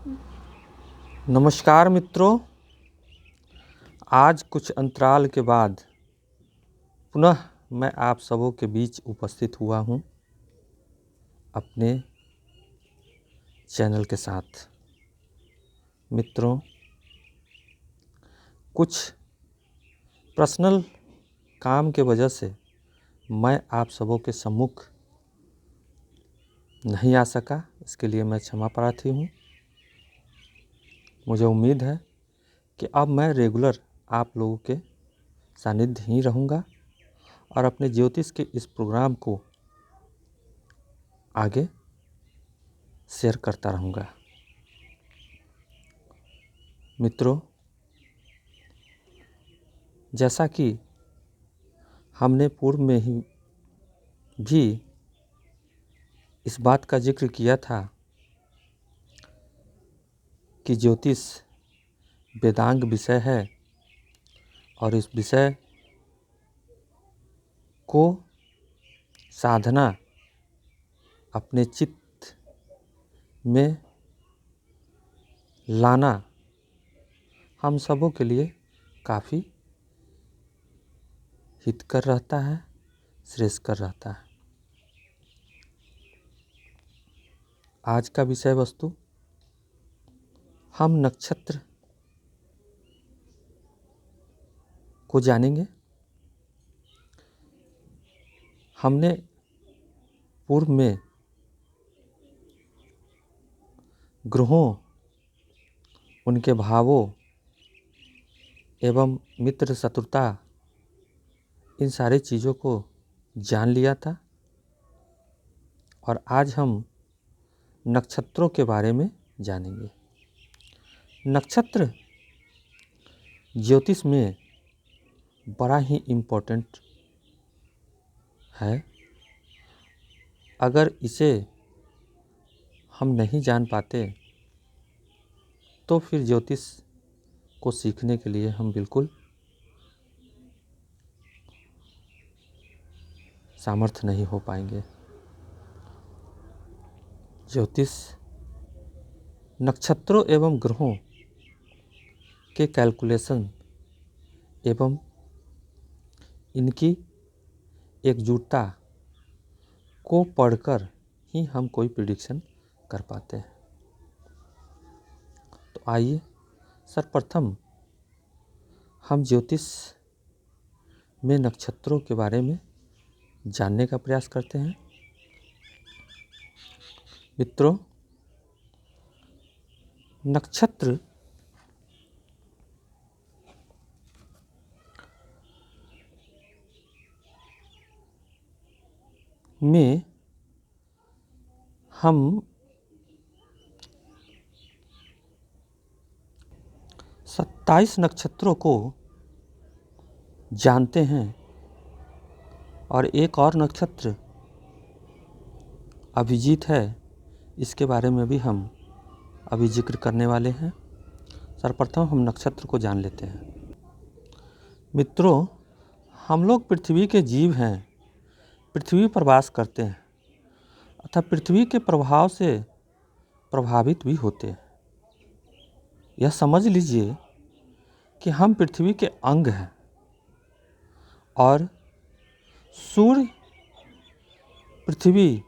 नमस्कार मित्रों, आज कुछ अंतराल के बाद पुनः मैं आप सबों के बीच उपस्थित हुआ हूँ अपने चैनल के साथ। मित्रों, कुछ पर्सनल काम के वजह से मैं आप सबों के सम्मुख नहीं आ सका, इसके लिए मैं क्षमा प्रार्थी हूँ। मुझे उम्मीद है कि अब मैं रेगुलर आप लोगों के सानिध्य ही रहूँगा और अपने ज्योतिष के इस प्रोग्राम को आगे शेयर करता रहूँगा। मित्रों, जैसा कि हमने पूर्व में ही भी इस बात का जिक्र किया था कि ज्योतिष वेदांग विषय है और इस विषय को साधना अपने चित्त में लाना हम सबों के लिए काफ़ी हितकर रहता है, श्रेयस्कर रहता है। आज का विषय वस्तु हम नक्षत्र को जानेंगे। हमने पूर्व में ग्रहों, उनके भावों एवं मित्र शत्रुता, इन सारी चीज़ों को जान लिया था और आज हम नक्षत्रों के बारे में जानेंगे। नक्षत्र ज्योतिष में बड़ा ही इम्पोर्टेंट है। अगर इसे हम नहीं जान पाते तो फिर ज्योतिष को सीखने के लिए हम बिल्कुल सामर्थ्य नहीं हो पाएंगे। ज्योतिष नक्षत्रों एवं ग्रहों के कैलकुलेशन एवं इनकी एकजुटता को पढ़कर ही हम कोई प्रिडिक्शन कर पाते हैं। तो आइए सर्वप्रथम हम ज्योतिष में नक्षत्रों के बारे में जानने का प्रयास करते हैं। मित्रों, नक्षत्र में हम 27 नक्षत्रों को जानते हैं और एक और नक्षत्र अभिजीत है, इसके बारे में भी हम अभी जिक्र करने वाले हैं। सर्वप्रथम हम नक्षत्र को जान लेते हैं। मित्रों, हम लोग पृथ्वी के जीव हैं, पृथ्वी पर वास करते हैं अतः पृथ्वी के प्रभाव से प्रभावित भी होते हैं। यह समझ लीजिए कि हम पृथ्वी के अंग हैं और सूर्य पृथ्वी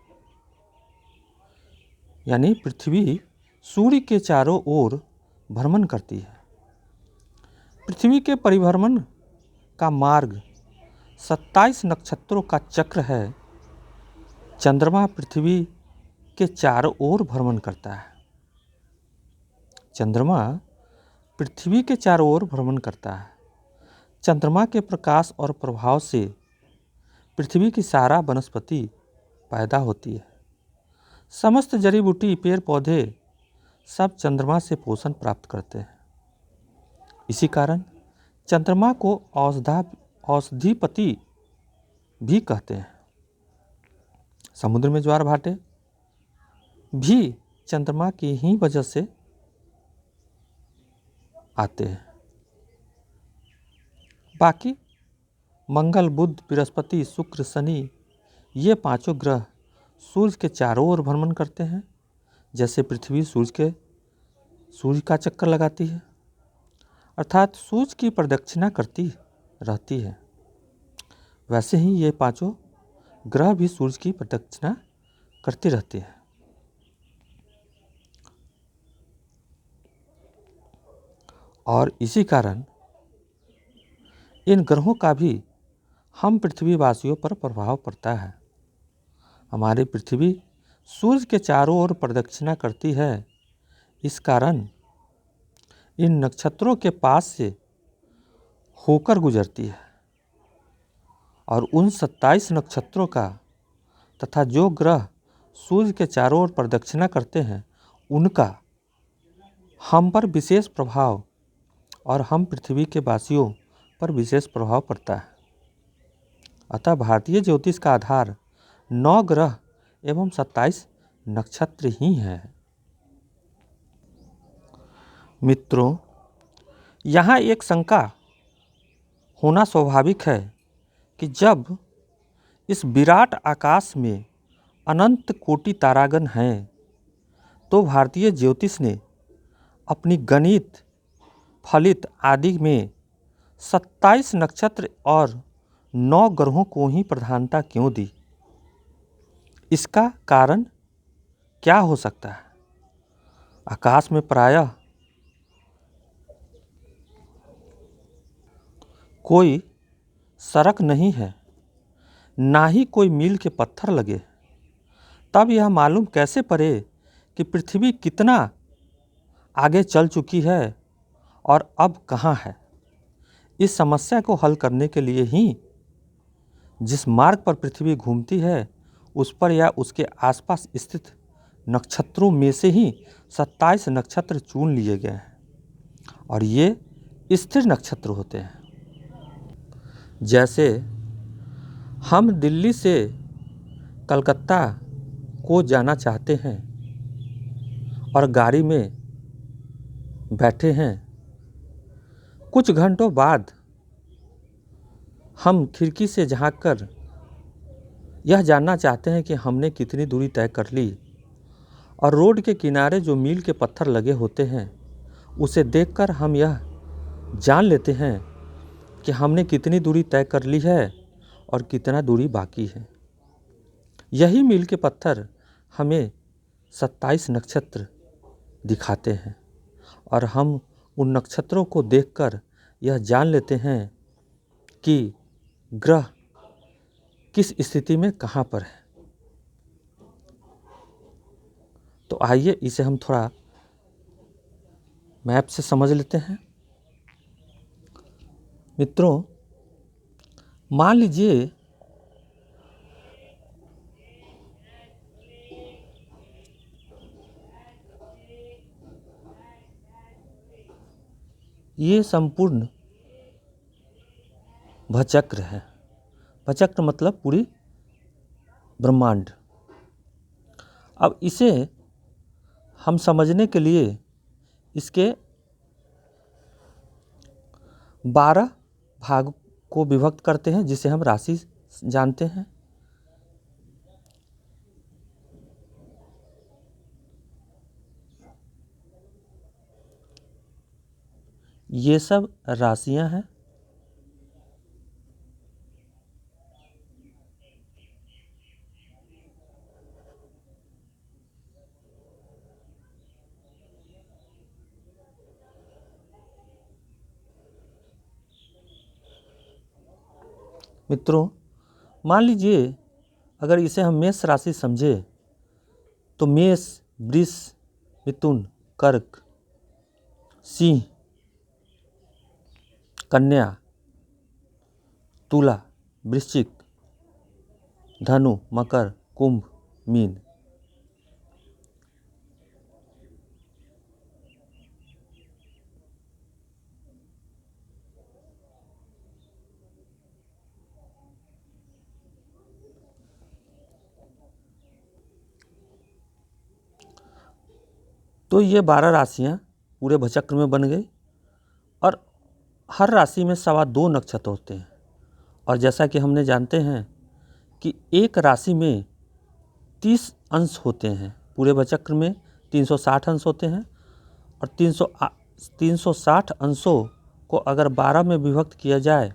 यानी पृथ्वी सूर्य के चारों ओर भ्रमण करती है। पृथ्वी के परिभ्रमण का मार्ग 27 नक्षत्रों का चक्र है। चंद्रमा पृथ्वी के चारों ओर भ्रमण करता है। चंद्रमा पृथ्वी के चारों ओर भ्रमण करता है। चंद्रमा के प्रकाश और प्रभाव से पृथ्वी की सारा वनस्पति पैदा होती है। समस्त जड़ी बूटी, पेड़ पौधे सब चंद्रमा से पोषण प्राप्त करते हैं। इसी कारण चंद्रमा को औषधिपति भी कहते हैं। समुद्र में ज्वार भाटे भी चंद्रमा की ही वजह से आते हैं। बाकी मंगल, बुध, बृहस्पति, शुक्र, शनि, ये पांचों ग्रह सूर्य के चारों ओर भ्रमण करते हैं। जैसे पृथ्वी सूर्य के सूर्य का चक्कर लगाती है, अर्थात सूर्य की प्रदक्षिणा करती रहती है। वैसे ही ये पांचों ग्रह भी सूर्य की प्रदक्षिणा करते रहते हैं। और इसी कारण इन ग्रहों का भी हम पृथ्वीवासियों पर प्रभाव पड़ता है। हमारी पृथ्वी सूर्य के चारों ओर प्रदक्षिणा करती है। इस कारण इन नक्षत्रों के पास से होकर गुजरती है और उन 27 नक्षत्रों का तथा जो ग्रह सूर्य के चारों ओर प्रदक्षिणा करते हैं उनका हम पर विशेष प्रभाव और हम पृथ्वी के वासियों पर विशेष प्रभाव पड़ता है। अतः भारतीय ज्योतिष का आधार 9 ग्रह एवं 27 नक्षत्र ही हैं। मित्रों, यहाँ एक शंका होना स्वाभाविक है कि जब इस विराट आकाश में अनंत कोटि तारागण हैं तो भारतीय ज्योतिष ने अपनी गणित फलित आदि में 27 नक्षत्र और 9 ग्रहों को ही प्रधानता क्यों दी? इसका कारण क्या हो सकता है? आकाश में प्रायः कोई सड़क नहीं है, ना ही कोई मील के पत्थर लगे, तब यह मालूम कैसे पड़े कि पृथ्वी कितना आगे चल चुकी है और अब कहाँ है? इस समस्या को हल करने के लिए ही जिस मार्ग पर पृथ्वी घूमती है उस पर या उसके आसपास स्थित नक्षत्रों में से ही 27 नक्षत्र चुन लिए गए हैं और ये स्थिर नक्षत्र होते हैं। जैसे हम दिल्ली से कलकत्ता को जाना चाहते हैं और गाड़ी में बैठे हैं, कुछ घंटों बाद हम खिड़की से झांककर यह जानना चाहते हैं कि हमने कितनी दूरी तय कर ली और रोड के किनारे जो मील के पत्थर लगे होते हैं उसे देखकर हम यह जान लेते हैं कि हमने कितनी दूरी तय कर ली है और कितना दूरी बाकी है। यही मील के पत्थर हमें 27 नक्षत्र दिखाते हैं और हम उन नक्षत्रों को देखकर यह जान लेते हैं कि ग्रह किस स्थिति में कहाँ पर है। तो आइए इसे हम थोड़ा मैप से समझ लेते हैं। मित्रों, मान लीजिए ये संपूर्ण भचक्र है। भचक्र मतलब पूरी ब्रह्मांड। अब इसे हम समझने के लिए इसके 12 भाग को विभक्त करते हैं जिसे हम राशि जानते हैं। ये सब राशियां हैं। मित्रों, मान लीजिए अगर इसे हम मेष राशि समझे तो मेष, वृष, मिथुन, कर्क, सिंह, कन्या, तुला, वृश्चिक, धनु, मकर, कुंभ, मीन। तो ये 12 राशियाँ पूरे भचक्र में बन गई और हर राशि में 2.25 नक्षत्र होते हैं। और जैसा कि हमने जानते हैं कि एक राशि में 30 अंश होते हैं, पूरे भचक्र में 360 अंश होते हैं और 360 अंशों को अगर 12 में विभक्त किया जाए,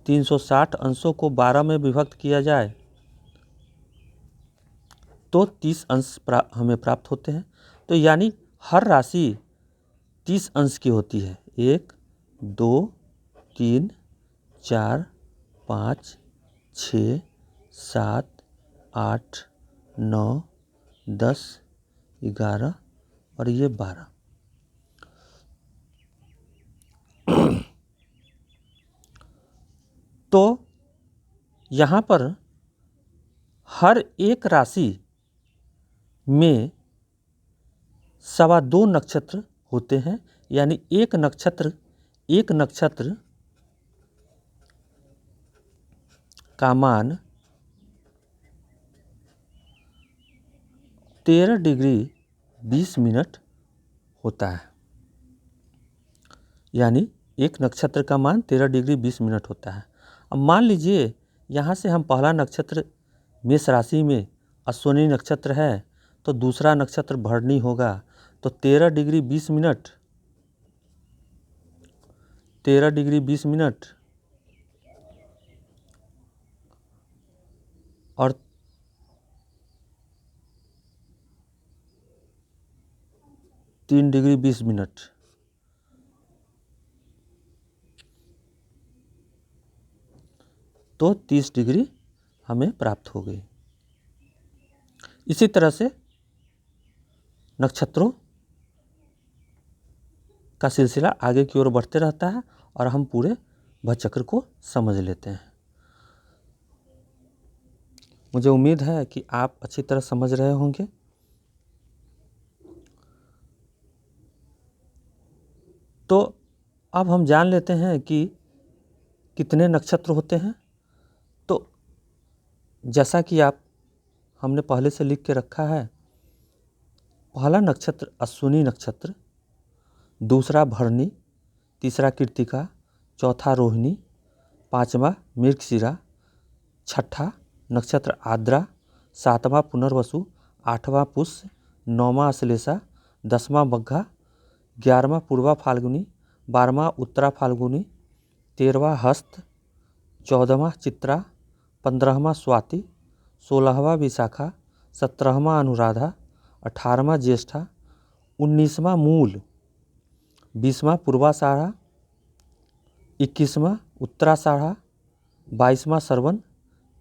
360 अंशों को 12 में विभक्त किया जाए तो 30 अंश हमें प्राप्त होते हैं। तो यानी हर राशि 30 अंश की होती है। 1, 2, 3, 4, 5, 6, 7, 8, 9, 10, 11 और ये 12। तो यहाँ पर हर एक राशि में 2.25 नक्षत्र होते हैं, यानी एक नक्षत्र का मान 13 डिग्री 20 मिनट होता है। यानी एक नक्षत्र का मान 13 डिग्री 20 मिनट होता है। अब मान लीजिए यहाँ से हम पहला नक्षत्र मेष राशि में अश्विनी नक्षत्र है, तो दूसरा नक्षत्र भरणी होगा। तो 13 डिग्री 20 मिनट और 3 डिग्री 20 मिनट, तो 30 डिग्री हमें प्राप्त हो गई। इसी तरह से नक्षत्रों का सिलसिला आगे की ओर बढ़ते रहता है और हम पूरे भचक्र को समझ लेते हैं। मुझे उम्मीद है कि आप अच्छी तरह समझ रहे होंगे। तो अब हम जान लेते हैं कि कितने नक्षत्र होते हैं। तो जैसा कि हमने पहले से लिख के रखा है, पहला नक्षत्र अश्विनी नक्षत्र, दूसरा भरणी, तीसरा कृत्तिका, चौथा रोहिणी, पांचवा मृगशिरा, छठा नक्षत्र आद्रा, सातवां पुनर्वसु, आठवां पुष्य, नौवां अश्लेषा, 10वां मघा, 11वां पूर्वा फाल्गुनी, 12वां उत्तरा फाल्गुनी, 13वां हस्त, 14वां चित्रा, 15वां स्वाति, 16वां विशाखा, 17वां अनुराधा, 18वां ज्येष्ठा, 19वां मूल, 20वां पूर्वाषाढ़ा, 21वां उत्तराषाढ़ा, 22वां श्रवण,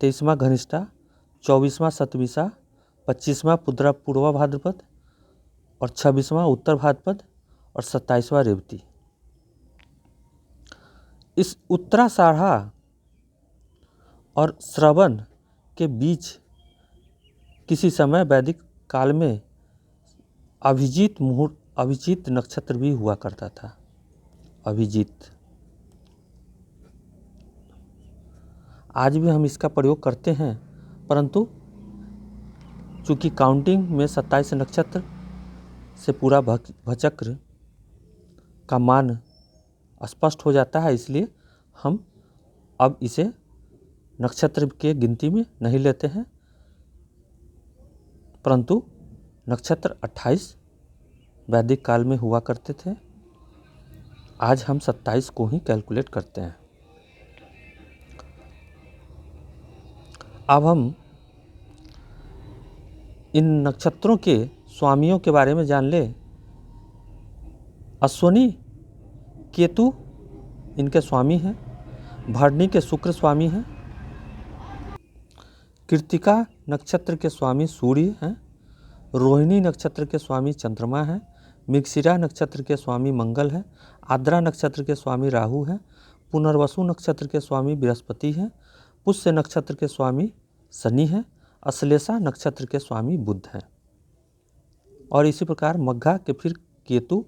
23वां घनिष्ठा, 24वां शतभिषा, 25वां पूर्वा भाद्रपद और 26वां उत्तर भाद्रपद और 27वां रेवती। इस उत्तराषाढ़ा और श्रवण के बीच किसी समय वैदिक काल में अभिजीत नक्षत्र भी हुआ करता था। अभिजीत आज भी हम इसका प्रयोग करते हैं, परंतु चूँकि काउंटिंग में 27 नक्षत्र से पूरा भचक्र का मान स्पष्ट हो जाता है, इसलिए हम अब इसे नक्षत्र के गिनती में नहीं लेते हैं, परंतु नक्षत्र 28 वैदिक काल में हुआ करते थे। आज हम 27 को ही कैलकुलेट करते हैं। अब हम इन नक्षत्रों के स्वामियों के बारे में जान ले। अश्विनी केतु इनके स्वामी हैं, भरणी के शुक्र स्वामी हैं, कृत्तिका नक्षत्र के स्वामी सूर्य हैं, रोहिणी नक्षत्र के स्वामी चंद्रमा हैं, मृगशिरा नक्षत्र के स्वामी मंगल हैं, आद्रा नक्षत्र के स्वामी राहु हैं, पुनर्वसु नक्षत्र के स्वामी बृहस्पति हैं, पुष्य नक्षत्र के स्वामी शनि हैं, अश्लेषा नक्षत्र के स्वामी बुध हैं। और इसी प्रकार मघा के फिर केतु,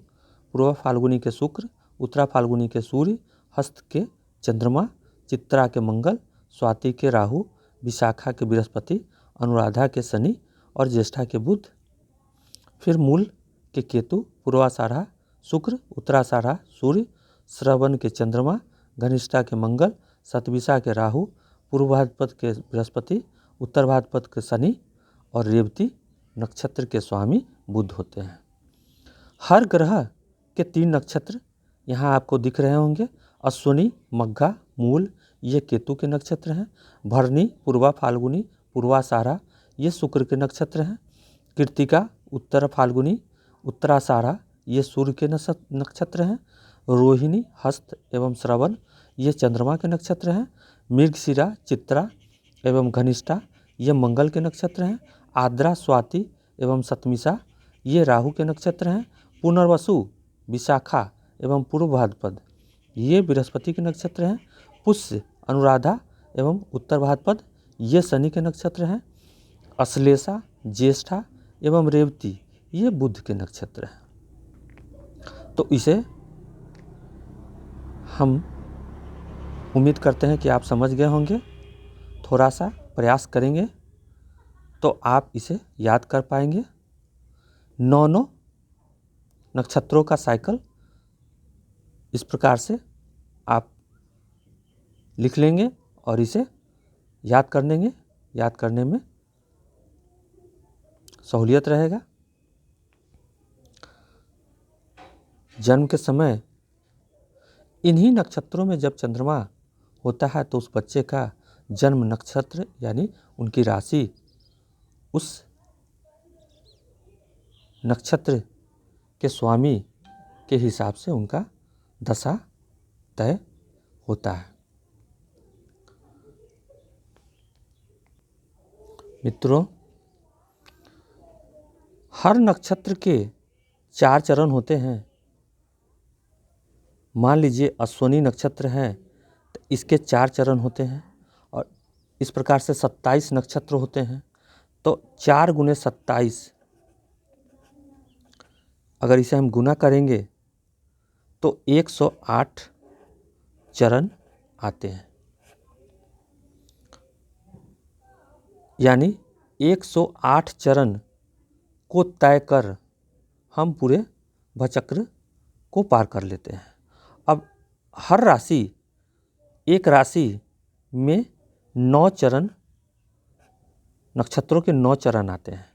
पूर्व फाल्गुनी के शुक्र, उत्तरा फाल्गुनी के सूर्य, हस्त के चंद्रमा, चित्रा के मंगल, स्वाति के राहु, विशाखा के बृहस्पति, अनुराधा के शनि और ज्येष्ठा के बुध। फिर मूल के केतु, पूर्वाषाढ़ा शुक्र, उत्तराषाढ़ा सूर्य, श्रवण के चंद्रमा, घनिष्ठा के मंगल, शतभिषा के राहु, पूर्व भाद्रपद के बृहस्पति, उत्तर भाद्रपद के शनि और रेवती नक्षत्र के स्वामी बुध होते हैं। हर ग्रह के 3 नक्षत्र यहाँ आपको दिख रहे होंगे। अश्विनी, मघा, मूल ये केतु के नक्षत्र हैं। भरणी, पूर्वा फाल्गुनी, पूर्वाषाढ़ा ये शुक्र के नक्षत्र हैं। कृत्तिका, उत्तर फाल्गुनी, उत्तराषाढ़ा ये सूर्य के नक्षत्र हैं। रोहिणी, हस्त एवं श्रवण ये चंद्रमा के नक्षत्र हैं। मृगशिरा, चित्रा एवं घनिष्ठा ये मंगल के नक्षत्र हैं। आद्रा, स्वाति एवं शतमिषा ये राहु के नक्षत्र हैं। पुनर्वसु, विशाखा एवं पूर्व भाद्रपद ये बृहस्पति के नक्षत्र हैं। पुष्य, अनुराधा एवं उत्तर भाद्रपद ये शनि के नक्षत्र हैं। अश्लेषा, ज्येष्ठा एवं रेवती ये बुध के नक्षत्र हैं। तो इसे हम उम्मीद करते हैं कि आप समझ गए होंगे। थोड़ा सा प्रयास करेंगे तो आप इसे याद कर पाएंगे। 9 नक्षत्रों का साइकिल इस प्रकार से आप लिख लेंगे और इसे याद कर लेंगे। याद करने में सहूलियत रहेगा। जन्म के समय इन्हीं नक्षत्रों में जब चंद्रमा होता है तो उस बच्चे का जन्म नक्षत्र यानी उनकी राशि उस नक्षत्र के स्वामी के हिसाब से उनका दशा तय होता है। मित्रों, हर नक्षत्र के 4 चरण होते हैं। मान लीजिए अश्विनी नक्षत्र है तो इसके 4 चरण होते हैं और इस प्रकार से 27 नक्षत्र होते हैं। तो 4 गुने 27 अगर इसे हम गुना करेंगे तो 108 चरण आते हैं। यानी 108 चरण को तय कर हम पूरे भचक्र को पार कर लेते हैं। अब हर राशि, एक राशि में 9 चरण, नक्षत्रों के 9 चरण आते हैं।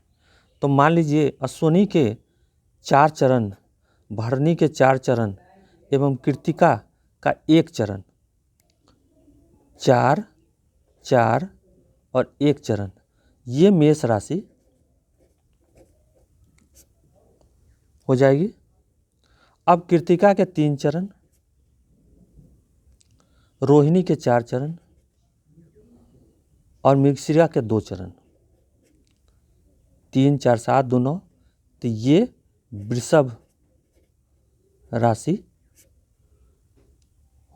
तो मान लीजिए अश्विनी के 4 चरण, भरणी के 4 चरण एवं कृत्तिका का 1 चरण, 4, 4 और 1 चरण, ये मेष राशि हो जाएगी। अब कृत्तिका के 3 चरण, रोहिणी के 4 चरण और मृगशिरा के 2 चरण, 3, 4, 7, 2, 9, तो ये वृषभ राशि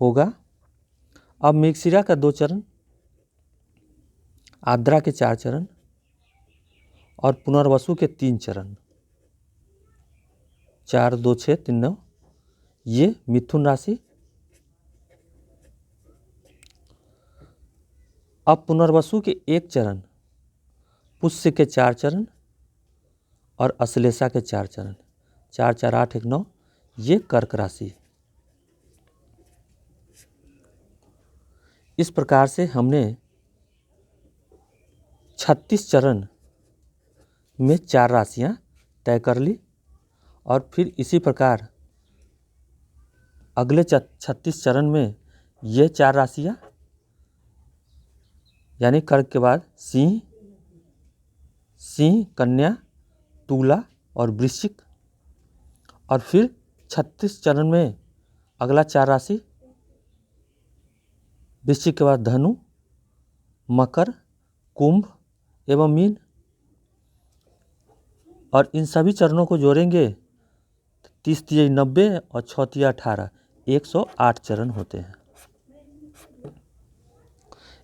होगा। अब मृगशिरा का 2 चरण, आद्रा के 4 चरण और पुनर्वसु के 3 चरण, 4, 2, 6, 3, 9, ये मिथुन राशि। अब पुनर्वसु के 1 चरण, पुष्य के 4 चरण और अश्लेषा के 4 चरण, 4, 4, 8, 1, 9, ये कर्क राशि। इस प्रकार से हमने 36 चरण में 4 राशियां तय कर ली और फिर इसी प्रकार अगले 36 चरण में ये 4 राशियां यानी कर्क के बाद सिंह, कन्या, तुला और वृश्चिक, और फिर 36 चरण में अगला 4 राशि, वृश्चिक के बाद धनु, मकर, कुंभ एवं मीन, और इन सभी चरणों को जोड़ेंगे 30 × 90 और 6 × 18, 108 चरण होते हैं।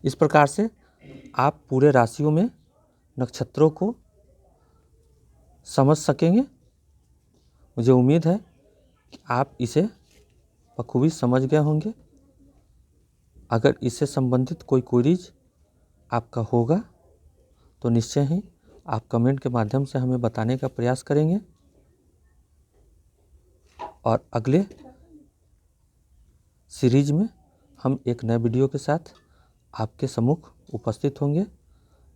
इस प्रकार से आप पूरे राशियों में नक्षत्रों को समझ सकेंगे। मुझे उम्मीद है कि आप इसे बखूबी समझ गए होंगे। अगर इससे संबंधित कोई क्वेरीज आपका होगा तो निश्चय ही आप कमेंट के माध्यम से हमें बताने का प्रयास करेंगे और अगले सीरीज में हम एक नए वीडियो के साथ आपके सम्मुख उपस्थित होंगे।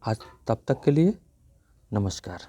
आज तब तक के लिए नमस्कार।